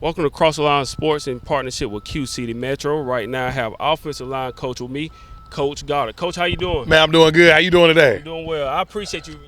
Welcome to Cross the Line Sports in partnership with Q City Metro. Right now I have offensive line coach with me, Coach Goddard. Coach, how you doing? Man, I'm doing good. How you doing today? I'm doing well. I appreciate you.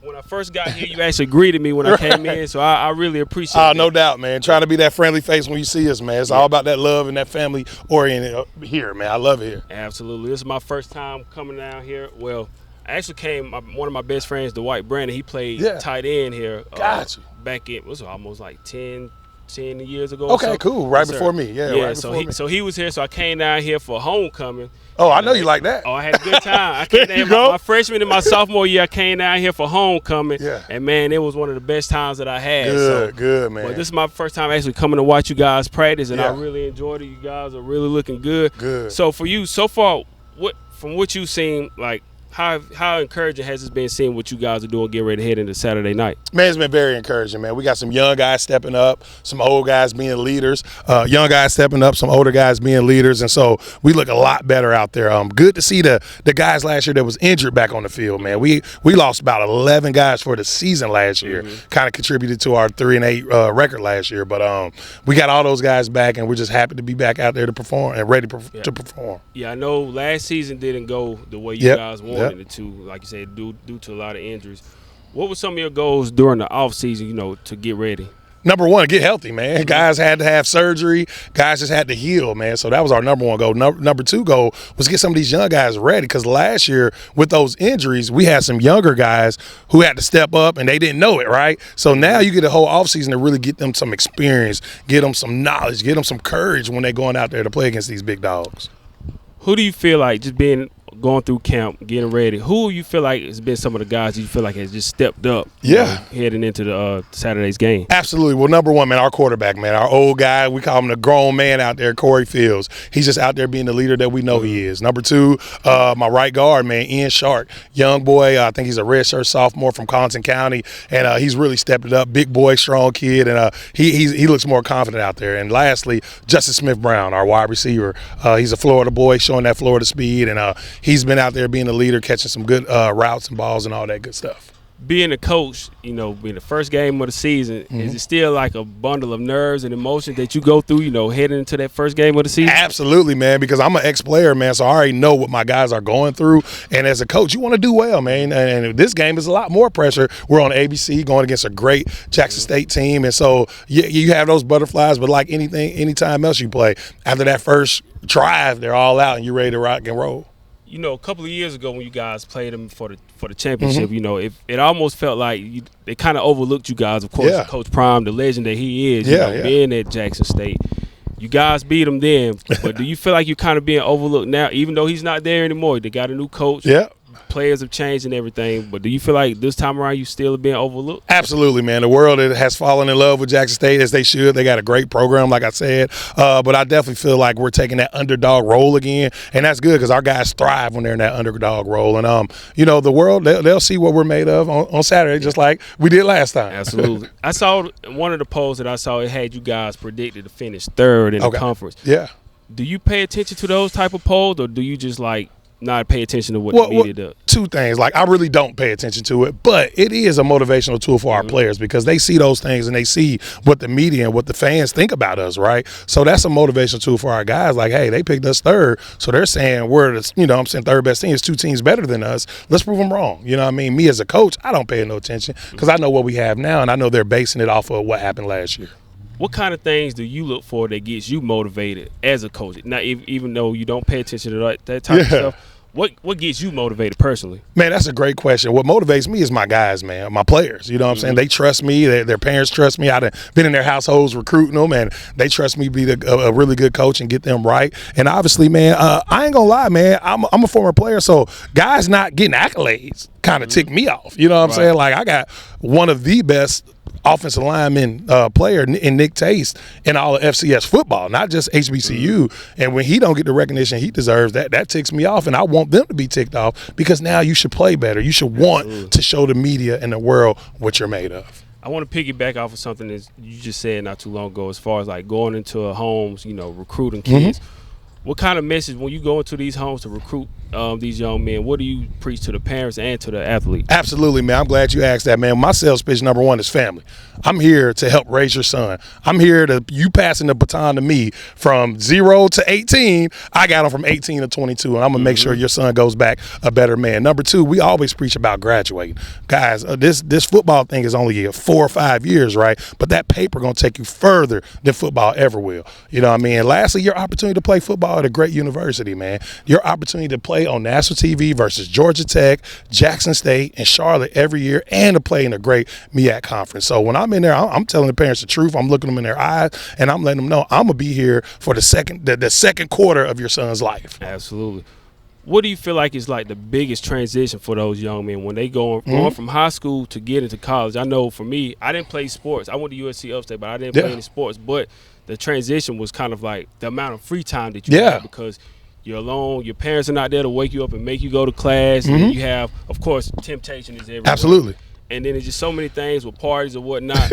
When I first got here, you actually greeted me when I came in, so I really appreciate it. No doubt, man. Trying to be that friendly face when you see us, man. It's all about that love and that family oriented here, man. I love it here. Absolutely. This is my first time coming down here. Well, I actually came, one of my best friends, Dwight Brandon, he played tight end here. Gotcha. Back in, it was almost like 10 years ago. Okay, cool. Right before me. Yeah, so he was here, so I came down here for homecoming. Oh, I know you like that. Oh, I had a good time. I came down my freshman and my sophomore year. I came down here for homecoming, and man, it was one of the best times that I had. Good, man. But this is my first time actually coming to watch you guys practice, and I really enjoyed it. You guys are really looking good. Good. So for you, so far, from what you've seen, like, how encouraging has it been seeing what you guys are doing, getting ready to head into Saturday night? Man, it's been very encouraging, man. We got some young guys stepping up, some old guys being leaders, young guys stepping up, some older guys being leaders, and so we look a lot better out there. Good to see the guys last year that was injured back on the field, man. We lost about 11 guys for the season last year, kind of contributed to our 3-8 record last year, but we got all those guys back, and we're just happy to be back out there to perform and ready to perform. Yeah, I know last season didn't go the way you guys wanted it to, like you said, due to a lot of injuries. What were some of your goals during the off season, to get ready? Number one, get healthy, man. Guys had to have surgery. Guys just had to heal, man. So that was our number one goal. Number two goal was get some of these young guys ready, because last year with those injuries, we had some younger guys who had to step up and they didn't know it, right? So now you get a whole offseason to really get them some experience, get them some knowledge, get them some courage when they're going out there to play against these big dogs. Who do you feel like, just going through camp, getting ready, who you feel like has been some of the guys you feel like has just stepped up heading into the Saturday's game? Absolutely. Well, number one, man, our quarterback, man, our old guy, we call him the grown man out there, Corey Fields. He's just out there being the leader that we know he is. Number two, my right guard, man, Ian Shark, young boy. I think he's a redshirt sophomore from Collin County, and he's really stepped it up. Big boy, strong kid, and he looks more confident out there. And lastly, Justice Smith-Brown, our wide receiver. He's a Florida boy, showing that Florida speed, and he's been out there being a leader, catching some good routes and balls and all that good stuff. Being a coach, being the first game of the season, is it still like a bundle of nerves and emotions that you go through, heading into that first game of the season? Absolutely, man, because I'm an ex-player, man, so I already know what my guys are going through. And as a coach, you want to do well, man. And this game is a lot more pressure. We're on ABC going against a great Jackson State team. And so you have those butterflies, but like anytime else you play, after that first drive, they're all out and you're ready to rock and roll. A couple of years ago when you guys played them for the championship, it almost felt like they kind of overlooked you guys. Of course, Coach Prime, the legend that he is, being at Jackson State. You guys beat him then, but do you feel like you're kind of being overlooked now, even though he's not there anymore? They got a new coach. Yeah. Players have changed and everything, but do you feel like this time around you still being overlooked? Absolutely, man. The world has fallen in love with Jackson State, as they should. They got a great program, like I said, but I definitely feel like we're taking that underdog role again, and that's good because our guys thrive when they're in that underdog role. And the world, they'll see what we're made of on Saturday, just like we did last time. Absolutely. I saw one of the polls that I saw. It had you guys predicted to finish third in the conference. Yeah. Do you pay attention to those type of polls, or do you just not pay attention to what the media does? Two things. I really don't pay attention to it, but it is a motivational tool for our players because they see those things and they see what the media and what the fans think about us, right? So that's a motivational tool for our guys. Like, hey, they picked us third, so they're saying we're the, third best team. It's two teams better than us. Let's prove them wrong. You know what I mean? Me as a coach, I don't pay no attention because I know what we have now, and I know they're basing it off of what happened last year. What kind of things do you look for that gets you motivated as a coach? Now, even though you don't pay attention to that type of stuff, what gets you motivated personally? Man, that's a great question. What motivates me is my guys, man, my players. You know what I'm saying? They trust me. Their parents trust me. I've been in their households recruiting them, and they trust me to be a really good coach and get them right. And obviously, man, I ain't going to lie, man, I'm a former player, so guys not getting accolades kind of tick me off. You know what I'm saying? Like, I got one of the best offensive lineman player in Nick Taste in all of FCS football, not just HBCU. And when he don't get the recognition he deserves, that ticks me off, and I want them to be ticked off because now you should play better. You should want to show the media and the world what you're made of. I want to piggyback off of something that you just said not too long ago as far as going into homes, recruiting kids. What kind of message, when you go into these homes to recruit these young men, what do you preach to the parents and to the athletes? Absolutely, man. I'm glad you asked that, man. My sales pitch number one is family. I'm here to help raise your son. I'm here to you passing the baton to me from 0 to 18. I got him from 18 to 22, and I'm gonna make sure your son goes back a better man. Number two, we always preach about graduating, guys. This football thing is only 4 or 5 years, right? But that paper gonna take you further than football ever will. You know what I mean? And lastly, your opportunity to play football at a great university, man. Your opportunity to play on national TV versus Georgia Tech, Jackson State, and Charlotte every year, and to play in a great MEAC conference. So when I'm in there, I'm telling the parents the truth. I'm looking them in their eyes, and I'm letting them know I'm gonna be here for the second quarter of your son's life. Absolutely. What do you feel like is like the biggest transition for those young men when they going from high school to get into college? I know for me, I didn't play sports. I went to USC Upstate, but I didn't play any sports. But the transition was kind of like the amount of free time that you have because you're alone. Your parents are not there to wake you up and make you go to class. And you have, of course, temptation is everywhere. Absolutely. And then it's just so many things with parties or whatnot.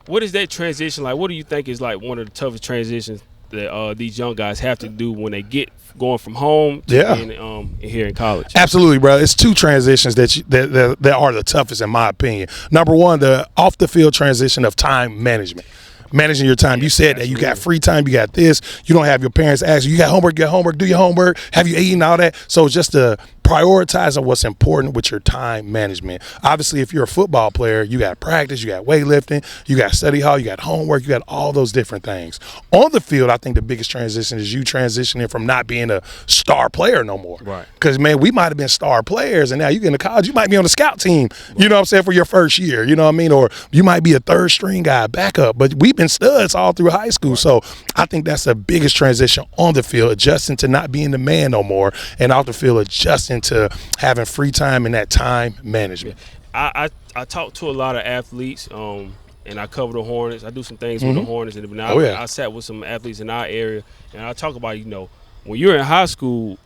What is that transition like? What do you think is like one of the toughest transitions that these young guys have to do when they get going from home to being, here in college? Absolutely, bro. It's two transitions that are the toughest in my opinion. Number one, the off the field transition of time management. Managing your time. You said that you got free time, you got this, you don't have your parents ask you got homework, do your homework, have you eaten, all that. So just to prioritizing what's important with your time management. Obviously, if you're a football player, you got practice, you got weightlifting, you got study hall, you got homework, you got all those different things. On the field, I think the biggest transition is you transitioning from not being a star player no more. Right. Because, man, we might have been star players, and now you get into college, you might be on the scout team, you know what I'm saying, for your first year, you know what I mean? Or you might be a third string guy, backup. But we've been studs all through high school. So I think that's the biggest transition on the field, adjusting to not being the man no more, and off the field, adjusting to having free time and that time management. I talk to a lot of athletes, and I cover the Hornets. I do some things with the Hornets, and I sat with some athletes in our area, and I talk about, when you're in high school,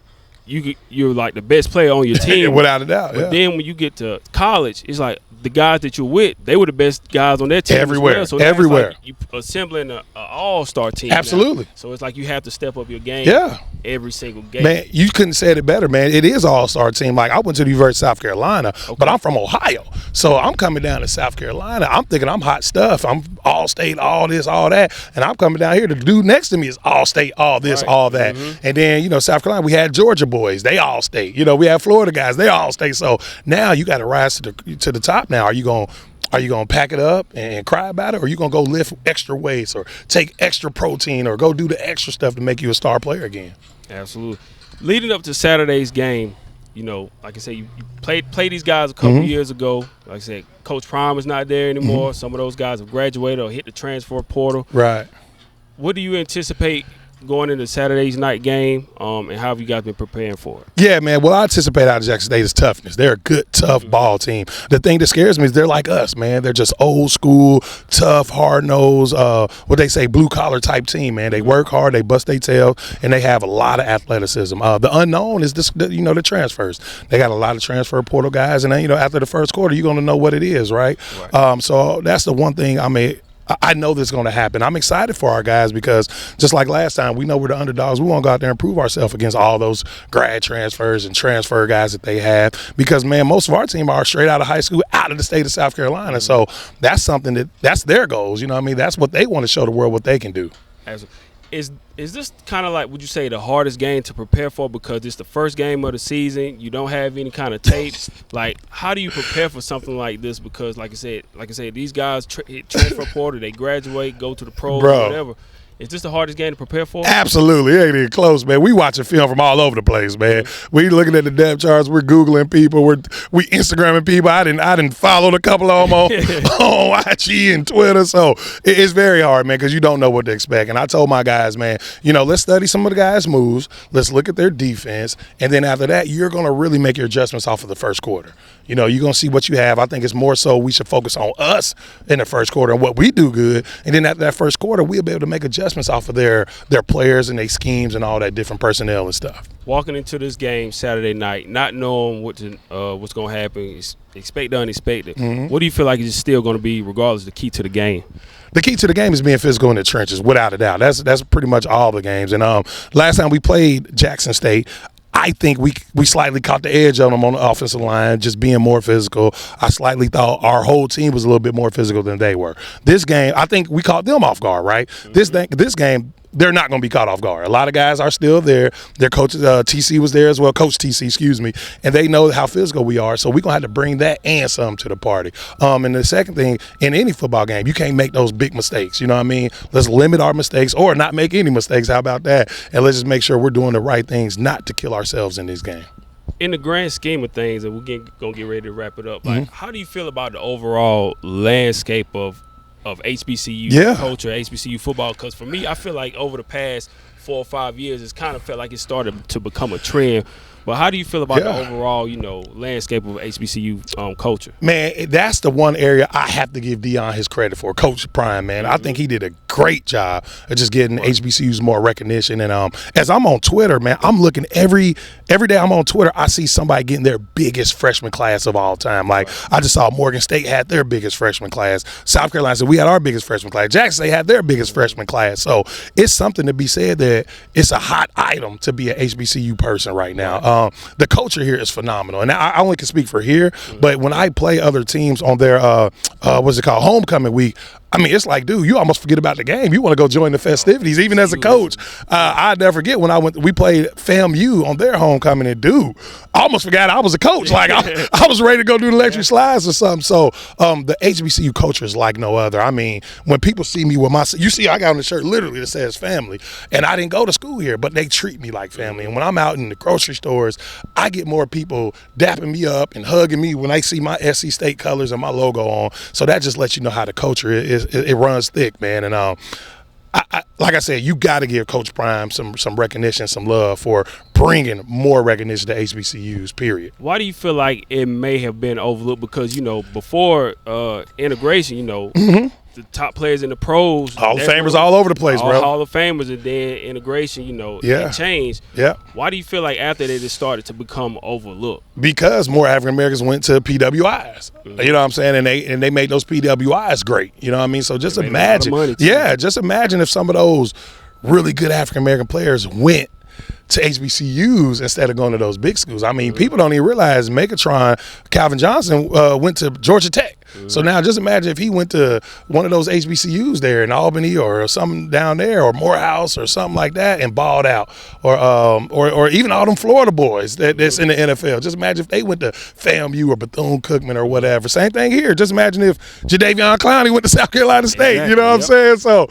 you're like the best player on your team. Without a doubt. But then when you get to college, it's like the guys that you're with, they were the best guys on their team everywhere. As well. So everywhere. Like you assembling an all-star team. Absolutely. Now. So it's like you have to step up your game every single game. Man, you couldn't say it better, man. It is all-star team. Like, I went to the University of South Carolina, but I'm from Ohio. So I'm coming down to South Carolina. I'm thinking I'm hot stuff. I'm all-state, all this, all that. And I'm coming down here. The dude next to me is all-state, all this, all that. And then, South Carolina, we had Georgia boys. They all-state. We had Florida guys. They all-state. So now you got to rise to the top now. Are you going to pack it up and cry about it, or are you going to go lift extra weights or take extra protein or go do the extra stuff to make you a star player again? Absolutely. Leading up to Saturday's game, like I said, you played these guys a couple years ago. Like I said, Coach Prime is not there anymore. Some of those guys have graduated or hit the transfer portal. Right. What do you anticipate going into Saturday's night game, and how have you guys been preparing for it? Yeah, man. What I anticipate out of Jackson State is toughness. They're a good, tough ball team. The thing that scares me is they're like us, man. They're just old school, tough, hard-nosed, what they say, blue-collar type team, man. They work hard, they bust their tail, and they have a lot of athleticism. The unknown is the transfers. They got a lot of transfer portal guys, and then, after the first quarter, you're going to know what it is, right? So that's the one thing I know this is going to happen. I'm excited for our guys because just like last time, we know we're the underdogs. We want to go out there and prove ourselves against all those grad transfers and transfer guys that they have because, man, most of our team are straight out of high school, out of the state of South Carolina. So that's something that's their goals. You know what I mean? That's what they want to show the world what they can do. Is this kind of like, would you say, the hardest game to prepare for because it's the first game of the season? You don't have any kind of tape. Like, how do you prepare for something like this? Because, like I said, these guys hit transfer portal, they graduate, go to the pros, or whatever. Is this the hardest game to prepare for? Absolutely. It ain't even close, man. We watching film from all over the place, man. We looking at the depth charts. We're Googling people. We Instagramming people. I didn't follow a couple of them on IG and Twitter. So it's very hard, man, because you don't know what to expect. And I told my guys, man, let's study some of the guys' moves. Let's look at their defense. And then after that, you're going to really make your adjustments off of the first quarter. You're going to see what you have. I think it's more so we should focus on us in the first quarter and what we do good. And then after that first quarter, we'll be able to make adjustments off of their players and their schemes and all that different personnel and stuff. Walking into this game Saturday night, not knowing what's going to happen, expect the unexpected. What do you feel like is still going to be, regardless, the key to the game? The key to the game is being physical in the trenches, without a doubt. That's pretty much all the games. And last time we played Jackson State, I think we slightly caught the edge on them on the offensive line, just being more physical. I slightly thought our whole team was a little bit more physical than they were. This game, I think we caught them off guard, right? Mm-hmm. This game, they're not going to be caught off guard. A lot of guys are still there. Their coach, TC, was there as well. Coach TC, excuse me. And they know how physical we are. So we're going to have to bring that and some to the party. And the second thing, in any football game, you can't make those big mistakes. You know what I mean? Let's limit our mistakes or not make any mistakes. How about that? And let's just make sure we're doing the right things not to kill ourselves in this game. In the grand scheme of things, and we're going to get ready to wrap it up, like, how do you feel about the overall landscape of HBCU culture, HBCU football? Because for me, I feel like over the past 4 or 5 years, it's kind of felt like it started to become a trend. But how do you feel about the overall, landscape of HBCU culture? Man, that's the one area I have to give Dion his credit for, Coach Prime, man. I think he did a great job of just getting HBCUs more recognition. And as I'm on Twitter, man, I'm looking every day I'm on Twitter, I see somebody getting their biggest freshman class of all time. Like, I just saw Morgan State had their biggest freshman class. South Carolina said we had our biggest freshman class. Jackson State had their biggest freshman class. So it's something to be said that it's a hot item to be an HBCU person right now. The culture here is phenomenal. And I only can speak for here, but when I play other teams on their, what's it called, homecoming week, I mean, it's like, dude, you almost forget about the game. You want to go join the festivities, even as a coach. I'd never forget when we played FAMU on their homecoming, and dude, I almost forgot I was a coach. Like, I was ready to go do the electric slides or something. So the HBCU culture is like no other. I mean, when people see me with you see I got on the shirt literally that says family, and I didn't go to school here, but they treat me like family. And when I'm out in the grocery stores, I get more people dapping me up and hugging me when they see my SC State colors and my logo on. So that just lets you know how the culture is. It runs thick, man. And like I said, you got to give Coach Prime some recognition, some love for bringing more recognition to HBCUs, period. Why do you feel like it may have been overlooked? Because, before integration, the top players in the pros, Hall of Famers all over the place, bro. Hall of Famers, and then integration, it changed. Yeah. Why do you feel like after that it started to become overlooked? Because more African Americans went to PWIs. You know what I'm saying? And they made those PWIs great. You know what I mean? So just imagine. Just imagine if some of those really good African American players went to HBCUs instead of going to those big schools. I mean, people don't even realize Megatron, Calvin Johnson, went to Georgia Tech. So now just imagine if he went to one of those HBCUs there in Albany or something down there, or Morehouse or something like that, and balled out. Or even all them Florida boys that's in the NFL. Just imagine if they went to FAMU or Bethune-Cookman or whatever. Same thing here. Just imagine if Jadeveon Clowney went to South Carolina State. Exactly. You know what I'm saying? So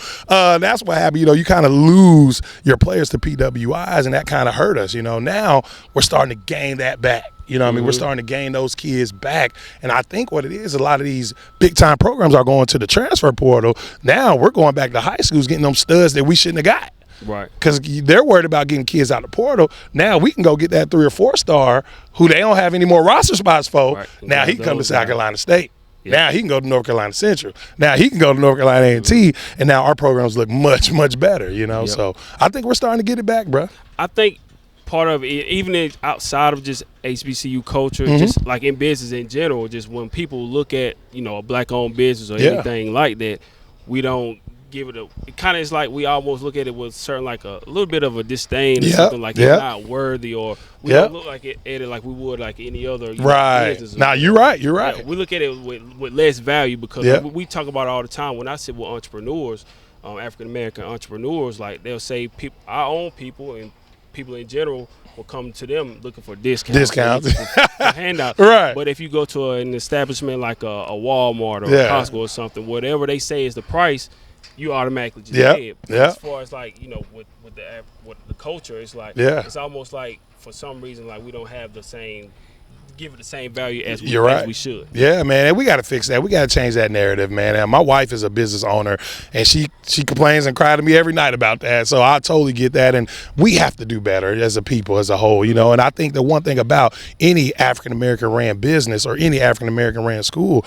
that's what happened. You kind of lose your players to PWIs, and that kind of hurt us. Now we're starting to gain that back. You know what I mean? We're starting to gain those kids back. And I think what it is, a lot of these big-time programs are going to the transfer portal. Now we're going back to high schools, getting them studs that we shouldn't have got. Right. Because they're worried about getting kids out of the portal. Now we can go get that 3 or 4 star who they don't have any more roster spots for. Right. Now he can come to South Carolina State. Yeah. Now he can go to North Carolina Central. Now he can go to North Carolina A&T, and now our programs look much, much better, Yep. So I think we're starting to get it back, bro. I think part of it, even outside of just HBCU culture, just like in business in general, just when people look at, a black-owned business or anything like that, we don't give it it kind of is like we almost look at it with certain, like a little bit of a disdain or something, like it's not worthy, or we don't look at it like we would like any other business. Now you're right. We look at it with less value, because we talk about it all the time. When I sit with entrepreneurs, African-American entrepreneurs, like they'll say our own people and people in general will come to them looking for discounts. For handouts. Right. But if you go to an establishment like a Walmart or a Costco or something, whatever they say is the price, you automatically just pay it. As far as like, with the culture, it's like it's almost like for some reason like we don't have the same, give it the same value as we should. Yeah, man, and we got to fix that. We got to change that narrative, man. And my wife is a business owner, and she complains and cries to me every night about that. So I totally get that, and we have to do better as a people, as a whole, And I think the one thing about any African American ran business or any African American ran school,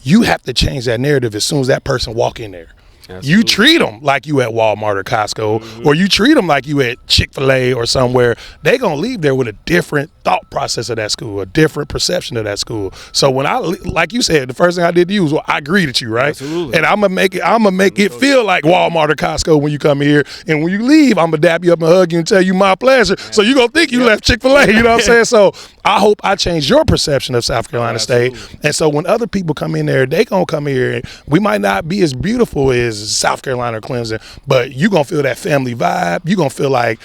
you have to change that narrative as soon as that person walk in there. Absolutely. You treat them like you at Walmart or Costco, or you treat them like you at Chick-fil-A or somewhere. They gonna leave there with a different thought process of that school, a different perception of that school. So when like you said, the first thing I did to you was, well, I greeted you, right? Absolutely. And I'm gonna make it feel like Walmart or Costco when you come here. And when you leave, I'm gonna dap you up and hug you and tell you my pleasure. So you gonna think you left Chick-fil-A, you know what I'm saying? So I hope I change your perception of South Carolina State. And so when other people come in there, they gonna come here, and we might not be as beautiful as South Carolina or Clemson, but you gonna feel that family vibe. You gonna feel like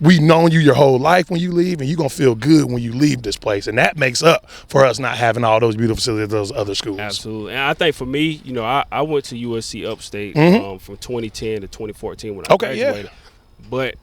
we've known you your whole life when you leave, and you're going to feel good when you leave this place. And that makes up for us not having all those beautiful facilities at those other schools. Absolutely. And I think for me, I went to USC Upstate from 2010 to 2014 when I graduated. Yeah. But,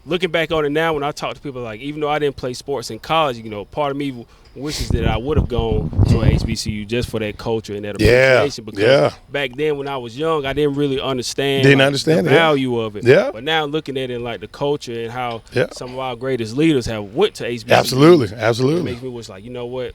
looking back on it now, when I talk to people, like, even though I didn't play sports in college, part of me wishes that I would have gone to a HBCU just for that culture and that appreciation. Because back then when I was young, I didn't really understand the value of it. Yeah. But now looking at it like the culture and how some of our greatest leaders have went to HBCU. Absolutely. It makes me wish, like, you know what?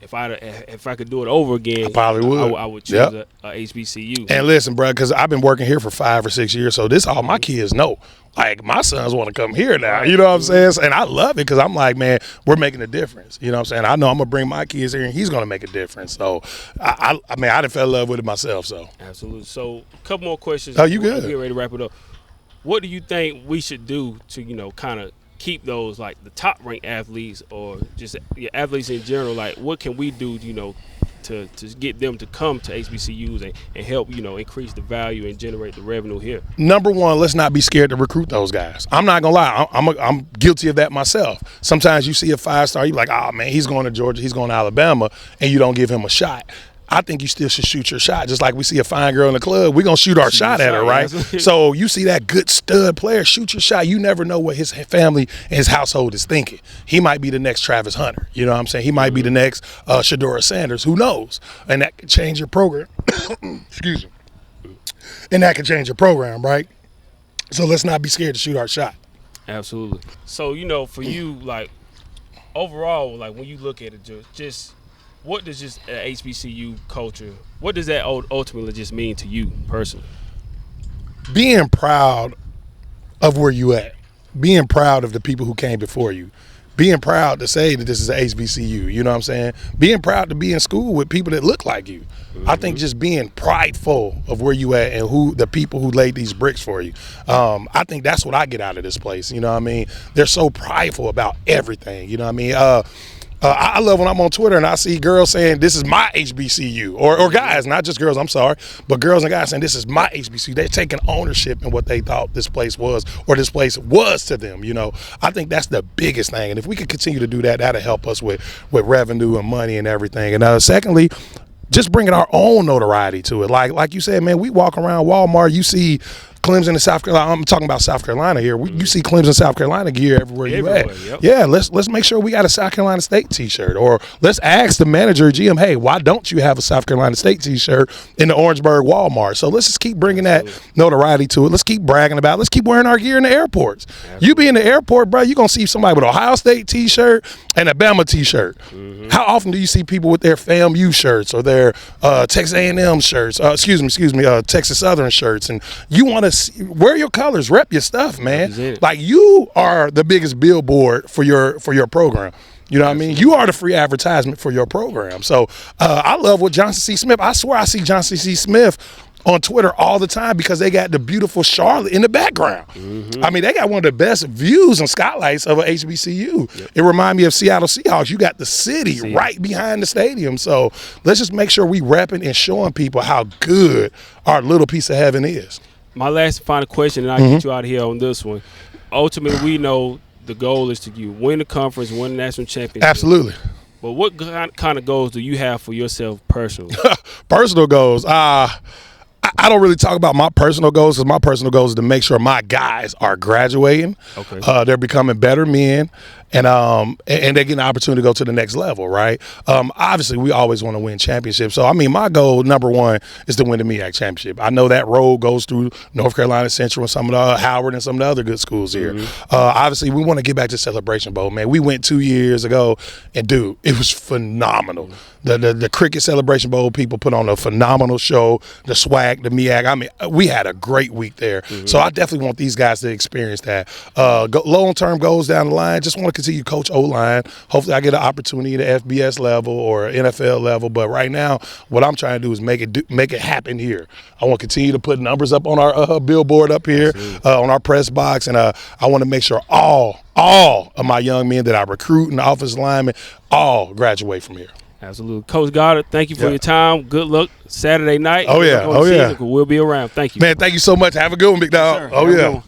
If I could do it over again, I probably would. I would choose a HBCU. And listen, bro, because I've been working here for 5 or 6 years, so this all my kids know. Like, my sons want to come here now, you know what I'm saying? And I love it because I'm like, man, we're making a difference. You know what I'm saying? I know I'm going to bring my kids here, and he's going to make a difference. So, I done fell in love with it myself. So Absolutely. So, a couple more questions. Oh, you good? Get ready to wrap it up. What do you think we should do to, kind of keep those, like, the top-ranked athletes or just athletes in general? Like, what can we do, to get them to come to HBCUs and help, increase the value and generate the revenue here? Number one, let's not be scared to recruit those guys. I'm not going to lie. I'm guilty of that myself. Sometimes you see a 5-star, you're like, oh, man, he's going to Georgia, he's going to Alabama, and you don't give him a shot. I think you still should shoot your shot. Just like we see a fine girl in the club, we're going to shoot our shot at her, right? So you see that good stud player, shoot your shot. You never know what his family and his household is thinking. He might be the next Travis Hunter. You know what I'm saying? He might be the next Shadora Sanders. Who knows? And that could change your program. Excuse me. And that could change your program, right? So let's not be scared to shoot our shot. Absolutely. So, for you, like, overall, like, when you look at it, just what does just HBCU culture, what does that ultimately just mean to you personally? Being proud of where you at. Being proud of the people who came before you. Being proud to say that this is an HBCU, you know what I'm saying? Being proud to be in school with people that look like you. I think just being prideful of where you at and who the people who laid these bricks for you. I think that's what I get out of this place, you know what I mean? They're so prideful about everything, you know what I mean? I love when I'm on Twitter and I see girls saying this is my HBCU, or guys, not just girls, I'm sorry, but girls and guys saying this is my HBCU. They're taking ownership in what they thought this place was, or this place was to them. I think that's the biggest thing, and if we could continue to do that, that'll help us with revenue and money and everything. And secondly, just bringing our own notoriety to it. Like you said, man, we walk around Walmart, you see Clemson and South Carolina. I'm talking about South Carolina here. You see Clemson, South Carolina gear everywhere you at. Yep. Yeah, let's make sure we got a South Carolina State T-shirt, or let's ask the manager, GM, hey, why don't you have a South Carolina State T-shirt in the Orangeburg Walmart? So let's just keep bringing that notoriety to it. Let's keep bragging about it. Let's keep wearing our gear in the airports. You be in the airport, bro, you're going to see somebody with an Ohio State T-shirt and a Bama T-shirt. How often do you see people with their FAMU shirts or their Texas A&M shirts, Texas Southern shirts? And you want to wear your colors, rep your stuff, man. Like, you are the biggest billboard for your program. You know what I mean? You are the free advertisement for your program. So I love what Johnson C. Smith, I swear I see Johnson C. Smith on Twitter all the time because they got the beautiful Charlotte in the background. I mean, they got one of the best views and skylights of an HBCU. It reminds me of Seattle Seahawks. You got the city right behind the stadium. So let's just make sure we repping and showing people how good our little piece of heaven is. My last final question, and I'll get you out of here on this one. Ultimately, we know the goal is to win the conference, win the national championship. Absolutely. But what kind of goals do you have for yourself personally? Personal goals. I don't really talk about my personal goals, because my personal goals is to make sure my guys are graduating. Okay. They're becoming better men, and they get an opportunity to go to the next level, right? Obviously, we always want to win championships. So, I mean, my goal, number one, is to win the MEAC championship. I know that road goes through North Carolina Central and some of the Howard and some of the other good schools here. Obviously, we want to get back to Celebration Bowl, man. We went 2 years ago, and, dude, it was phenomenal. The Cricket Celebration Bowl people put on a phenomenal show. The swag MEAC to MEAC. I mean, we had a great week there. So I definitely want these guys to experience that. Long-term goals down the line, just want to continue to coach O-line. Hopefully I get an opportunity at FBS level or NFL level. But right now, what I'm trying to do is make it happen here. I want to continue to put numbers up on our billboard up here, on our press box. And I want to make sure all of my young men that I recruit and offensive linemen all graduate from here. Absolutely. Coach Goddard, thank you for your time. Good luck Saturday night. Oh, yeah. We'll be around. Thank you. Man, thank you so much. Have a good one, big dog. Yes, oh, yeah.